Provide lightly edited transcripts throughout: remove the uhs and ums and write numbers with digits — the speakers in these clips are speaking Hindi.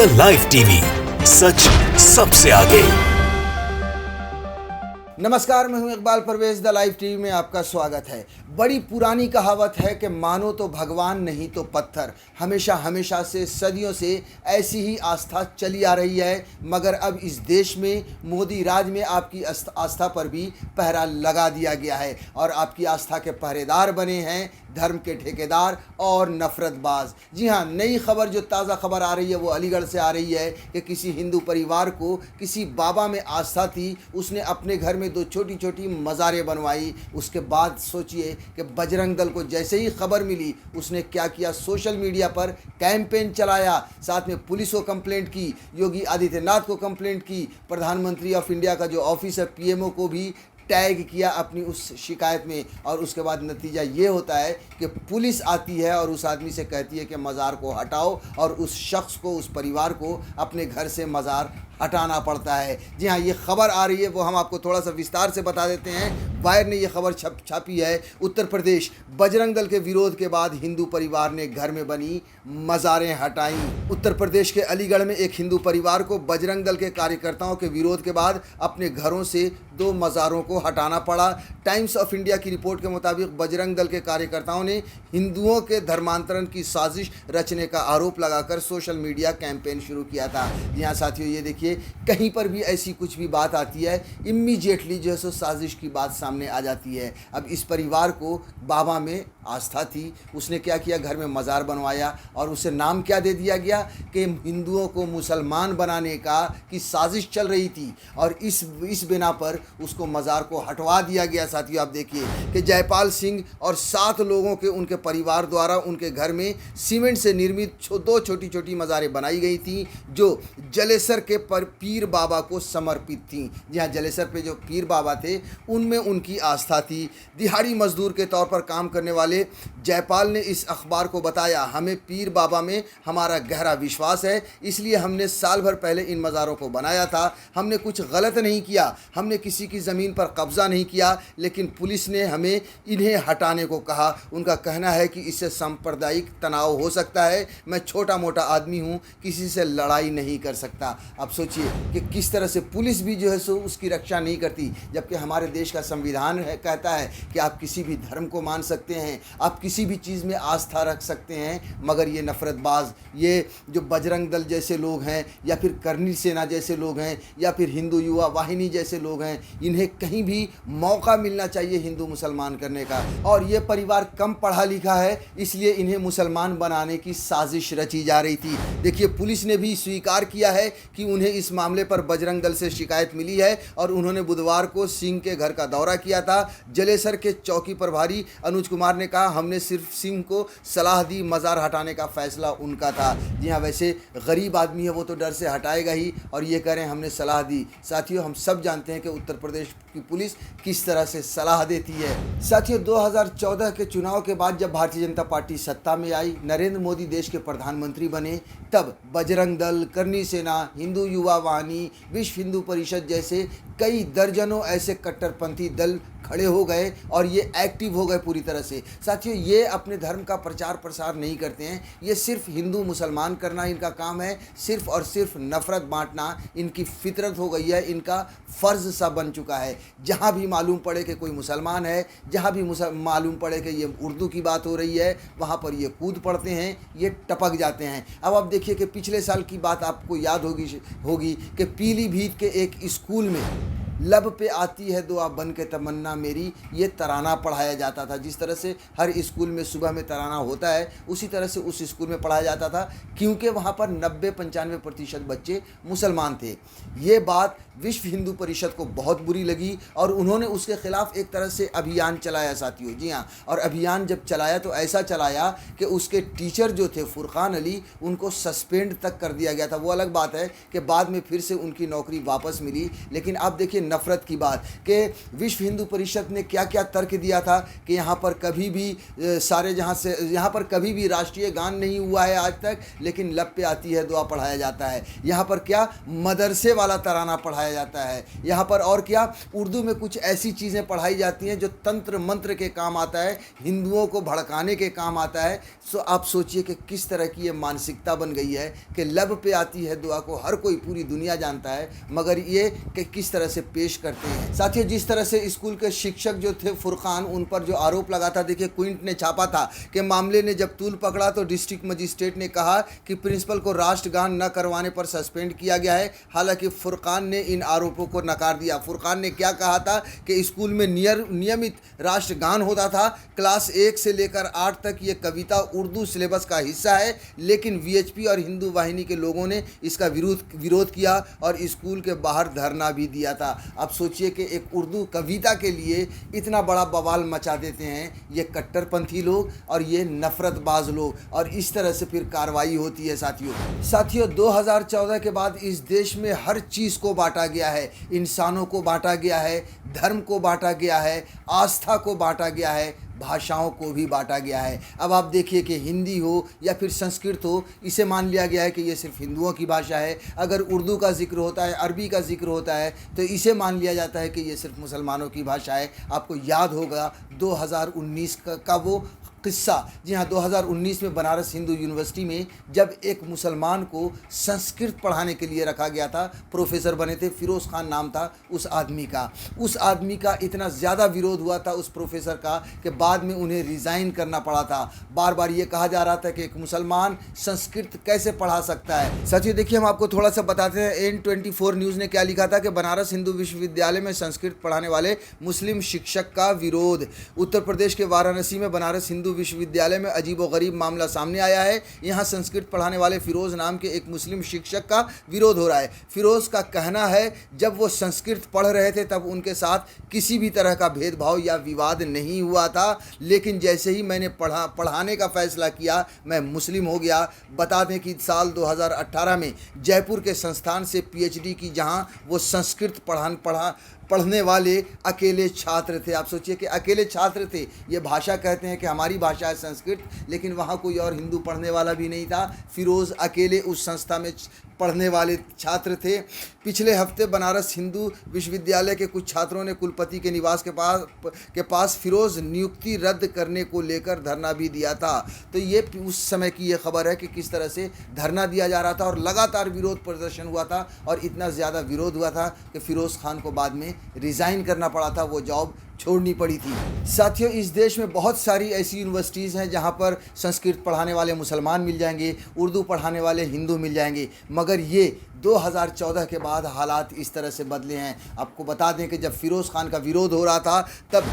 द लाइव टीवी, सच सबसे आगे। नमस्कार, मैं हूं Iqbal Parvez. The live TV में आपका स्वागत है। बड़ी पुरानी कहावत है कि मानो तो भगवान नहीं तो पत्थर। हमेशा हमेशा से सदियों से ऐसी ही आस्था चली आ रही है, मगर अब इस देश में मोदी राज में आपकी आस्था पर भी पहरा लगा दिया गया है और आपकी आस्था के पहरेदार बने हैं धर्म के ठेकेदार और नफरतबाज। जी हाँ, नई खबर, जो ताज़ा खबर आ रही है वो अलीगढ़ से आ रही है कि किसी हिंदू परिवार को किसी बाबा में आस्था थी, उसने अपने घर में 2 छोटी छोटी मज़ारें बनवाई। उसके बाद सोचिए कि बजरंग दल को जैसे ही खबर मिली, उसने क्या किया, सोशल मीडिया पर कैंपेन चलाया, साथ में पुलिस को कंप्लेंट की, योगी आदित्यनाथ को कंप्लेंट की, प्रधानमंत्री ऑफ इंडिया का जो ऑफिस है पीएमओ को भी टैग किया अपनी उस शिकायत में। और उसके बाद नतीजा ये होता है कि पुलिस आती है और उस आदमी से कहती है कि मज़ार को हटाओ, और उस शख्स को, उस परिवार को अपने घर से मज़ार हटाना पड़ता है। जी हाँ, ये खबर आ रही है, वो हम आपको थोड़ा सा विस्तार से बता देते हैं। वायर ने ये खबर छापी है। उत्तर प्रदेश, बजरंग दल के विरोध के बाद हिंदू परिवार ने घर में बनी मज़ारें हटाईं। उत्तर प्रदेश के अलीगढ़ में एक हिंदू परिवार को बजरंग दल के कार्यकर्ताओं के विरोध के बाद अपने घरों से 2 मज़ारों को हटाना पड़ा। टाइम्स ऑफ इंडिया की रिपोर्ट के मुताबिक बजरंग दल के कार्यकर्ताओं ने हिंदुओं के धर्मांतरण की साजिश रचने का आरोप लगाकर सोशल मीडिया कैंपेन शुरू किया था। यहाँ साथियों, ये देखिए, कहीं पर भी ऐसी कुछ भी बात आती है, इमीडिएटली जो है सो साजिश की बात सामने आ जाती है। अब इस परिवार को बाबा में आस्था थी, उसने क्या किया, घर में मज़ार बनवाया और उसे नाम क्या दे दिया गया कि हिंदुओं को मुसलमान बनाने की साजिश चल रही थी, और इस बिना पर उसको मज़ार को हटवा दिया गया। साथियों, आप देखिए कि जयपाल सिंह और 7 लोगों के, उनके परिवार द्वारा उनके घर में सीमेंट से निर्मित 2 छोटी छोटी मज़ारें बनाई गई थी, जो जलेसर के पीर बाबा को समर्पित थी। जी हाँ, जलेसर पे जो पीर बाबा थे उनमें उनकी आस्था थी। दिहाड़ी मजदूर के तौर पर काम करने वाले जयपाल ने इस अखबार को बताया, हमें पीर बाबा में हमारा गहरा विश्वास है, इसलिए हमने साल भर पहले इन मज़ारों को बनाया था। हमने कुछ गलत नहीं किया, हमने किसी की ज़मीन पर कब्ज़ा नहीं किया, लेकिन पुलिस ने हमें इन्हें हटाने को कहा। उनका कहना है कि इससे सांप्रदायिक तनाव हो सकता है। मैं छोटा मोटा आदमी हूँ, किसी से लड़ाई नहीं कर सकता। अब सोचिए कि किस तरह से पुलिस भी जो है सो उसकी रक्षा नहीं करती, जबकि हमारे देश का संविधान कहता है कि आप किसी भी धर्म को मान सकते हैं, आप किसी भी चीज़ में आस्था रख सकते हैं। मगर ये नफरतबाज, ये जो बजरंग दल जैसे लोग हैं, या फिर करनी सेना जैसे लोग हैं, या फिर हिंदू युवा वाहिनी जैसे लोग हैं, इन्हें कहीं भी मौका मिलना चाहिए हिंदू मुसलमान करने का। और ये परिवार कम पढ़ा लिखा है, इसलिए इन्हें मुसलमान बनाने की साजिश रची जा रही थी। देखिए, पुलिस ने भी स्वीकार किया है कि उन्हें इस मामले पर बजरंग दल से शिकायत मिली है, और उन्होंने बुधवार को सिंह के घर का दौरा किया था। जलेसर के चौकी प्रभारी अनुज कुमार ने कहा, हमने सिर्फ सिंह को सलाह दी, मज़ार हटाने का फैसला उनका था। जी हाँ, वैसे गरीब आदमी है वो तो डर से हटाएगा ही, और ये कह रहे हैं हमने सलाह दी। साथियों, हम सब जानते हैं कि उत्तर प्रदेश की पुलिस किस तरह से सलाह देती है। साथियों, 2014 के चुनाव के बाद जब भारतीय जनता पार्टी सत्ता में आई, नरेंद्र मोदी देश के प्रधानमंत्री बने, तब बजरंग दल, करनी सेना, हिंदू युवा वाहिनी, विश्व हिंदू परिषद जैसे कई दर्जनों ऐसे कट्टरपंथी दल खड़े हो गए और ये एक्टिव हो गए पूरी तरह से। साथियों, ये अपने धर्म का प्रचार प्रसार नहीं करते हैं, ये सिर्फ हिंदू मुसलमान करना इनका काम है, सिर्फ और सिर्फ नफ़रत बांटना इनकी फितरत हो गई है, इनका फ़र्ज़ सा बन चुका है। जहाँ भी मालूम पड़े कि कोई मुसलमान है, जहाँ भी मालूम पड़े कि ये उर्दू की बात हो रही है, वहाँ पर ये कूद पड़ते हैं, ये टपक जाते हैं। अब आप देखिए कि पिछले साल की बात आपको याद होगी कि पीलीभीत के एक स्कूल में लब पे आती है दुआ बन के तमन्ना मेरी, ये तराना पढ़ाया जाता था। जिस तरह से हर स्कूल में सुबह में तराना होता है, उसी तरह से उस स्कूल में पढ़ाया जाता था, क्योंकि वहाँ पर 90-95% बच्चे मुसलमान थे। ये बात विश्व हिंदू परिषद को बहुत बुरी लगी और उन्होंने उसके खिलाफ एक तरह से अभियान चलाया। साथियों, जी हाँ, और अभियान जब चलाया तो ऐसा चलाया कि उसके टीचर जो थे फुरकान अली, उनको सस्पेंड तक कर दिया गया था। वो अलग बात है कि बाद में फिर से उनकी नौकरी वापस मिली, लेकिन आप देखिए नफ़रत की बात कि विश्व हिंदू परिषद ने क्या क्या तर्क दिया था कि यहाँ पर कभी भी यहाँ पर कभी भी राष्ट्रीय गान नहीं हुआ है आज तक, लेकिन लब पे आती है दुआ पढ़ाया जाता है। यहाँ पर क्या मदरसे वाला तराना पढ़ाया जाता है। यहाँ पर और क्या उर्दू में कुछ ऐसी चीज़ें पढ़ाई जाती हैं जो तंत्र मंत्र के काम आता है, हिंदुओं को भड़काने के काम आता है। सो आप सोचिए कि किस तरह की ये मानसिकता बन गई है कि लब पे आती है दुआ को हर कोई पूरी दुनिया जानता है, मगर ये कि किस तरह से पेश करते हैं। साथियों, जिस तरह से स्कूल के शिक्षक जो थे फुरकान, उन पर जो आरोप लगा था, देखिए क्विंट ने छापा था कि मामले ने जब तूल पकड़ा तो डिस्ट्रिक्ट मजिस्ट्रेट ने कहा कि प्रिंसिपल को राष्ट्रगान न करवाने पर सस्पेंड किया गया है। हालांकि फुरकान ने इन आरोपों को नकार दिया। फुरकान ने क्या कहा था कि स्कूल में नियमित राष्ट्रगान होता था, क्लास 1 से लेकर 8 तक ये कविता उर्दू सिलेबस का हिस्सा है, लेकिन वीएचपी और हिंदू वाहिनी के लोगों ने इसका विरोध किया और स्कूल के बाहर धरना भी दिया था। आप सोचिए कि एक उर्दू कविता के लिए इतना बड़ा बवाल मचा देते हैं ये कट्टरपंथी लोग और ये नफरतबाज लोग, और इस तरह से फिर कार्रवाई होती है। साथियों 2014 के बाद इस देश में हर चीज़ को बांटा गया है, इंसानों को बांटा गया है, धर्म को बांटा गया है, आस्था को बांटा गया है, भाषाओं को भी बांटा गया है। अब आप देखिए कि हिंदी हो या फिर संस्कृत हो, इसे मान लिया गया है कि ये सिर्फ हिंदुओं की भाषा है। अगर उर्दू का जिक्र होता है, अरबी का जिक्र होता है, तो इसे मान लिया जाता है कि ये सिर्फ मुसलमानों की भाषा है। आपको याद होगा 2019 का वो किस्सा। जी हाँ, 2019 में बनारस हिंदू यूनिवर्सिटी में जब एक मुसलमान को संस्कृत पढ़ाने के लिए रखा गया था, प्रोफेसर बने थे, फिरोज़ खान नाम था उस आदमी का इतना ज़्यादा विरोध हुआ था उस प्रोफेसर का कि बाद में उन्हें रिज़ाइन करना पड़ा था। बार बार ये कहा जा रहा था कि एक मुसलमान संस्कृत कैसे पढ़ा सकता है। साथियों देखिए, हम आपको थोड़ा सा बताते हैं N24 न्यूज़ ने क्या लिखा था कि बनारस हिंदू विश्वविद्यालय में संस्कृत पढ़ाने वाले मुस्लिम शिक्षक का विरोध। उत्तर प्रदेश के वाराणसी में बनारस हिंदू विश्वविद्यालय में अजीबोगरीब मामला सामने आया है। यहाँ संस्कृत पढ़ाने वाले फिरोज़ नाम के एक मुस्लिम शिक्षक का विरोध हो रहा है। फिरोज़ का कहना है जब वो संस्कृत पढ़ रहे थे तब उनके साथ किसी भी तरह का भेदभाव या विवाद नहीं हुआ था, लेकिन जैसे ही मैंने पढ़ाने का फैसला किया मैं मुस्लिम हो गया। बता दें कि साल 2018 में जयपुर के संस्थान से PhD की, जहाँ वो संस्कृत पढ़ने वाले अकेले छात्र थे। आप सोचिए कि अकेले छात्र थे। ये भाषा कहते हैं कि हमारी भाषा है संस्कृत, लेकिन वहाँ कोई और हिंदू पढ़ने वाला भी नहीं था। फिरोज़ अकेले उस संस्था में पढ़ने वाले छात्र थे। पिछले हफ्ते बनारस हिंदू विश्वविद्यालय के कुछ छात्रों ने कुलपति के निवास के पास फिरोज़ नियुक्ति रद्द करने को लेकर धरना भी दिया था। तो ये उस समय की ये खबर है कि किस तरह से धरना दिया जा रहा था और लगातार विरोध प्रदर्शन हुआ था, और इतना ज़्यादा विरोध हुआ था कि फिरोज़ खान को बाद में रिज़ाइन करना पड़ा था, वो जॉब छोड़नी पड़ी थी। साथियों, इस देश में बहुत सारी ऐसी यूनिवर्सिटीज़ हैं जहां पर संस्कृत पढ़ाने वाले मुसलमान मिल जाएंगे, उर्दू पढ़ाने वाले हिंदू मिल जाएंगे, मगर ये 2014 के बाद हालात इस तरह से बदले हैं। आपको बता दें कि जब फिरोज़ खान का विरोध हो रहा था तब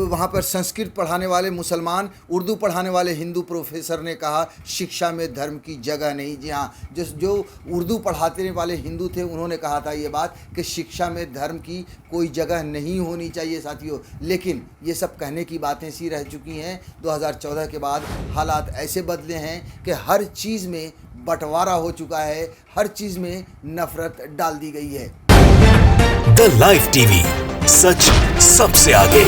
वहाँ पर संस्कृत पढ़ाने वाले मुसलमान, उर्दू पढ़ाने वाले हिंदू प्रोफेसर ने कहा शिक्षा में धर्म की जगह नहीं। जी हाँ, जो उर्दू पढ़ाने वाले हिंदू थे उन्होंने कहा था ये बात कि शिक्षा में धर्म की कोई जगह नहीं होनी चाहिए। साथियों, लेकिन ये सब कहने की बातें सी रह चुकी हैं। 2014 के बाद हालात ऐसे बदले हैं कि हर चीज़ में बंटवारा हो चुका है, हर चीज़ में नफरत डाल दी गई है। द लाइव टीवी, सच सबसे आगे।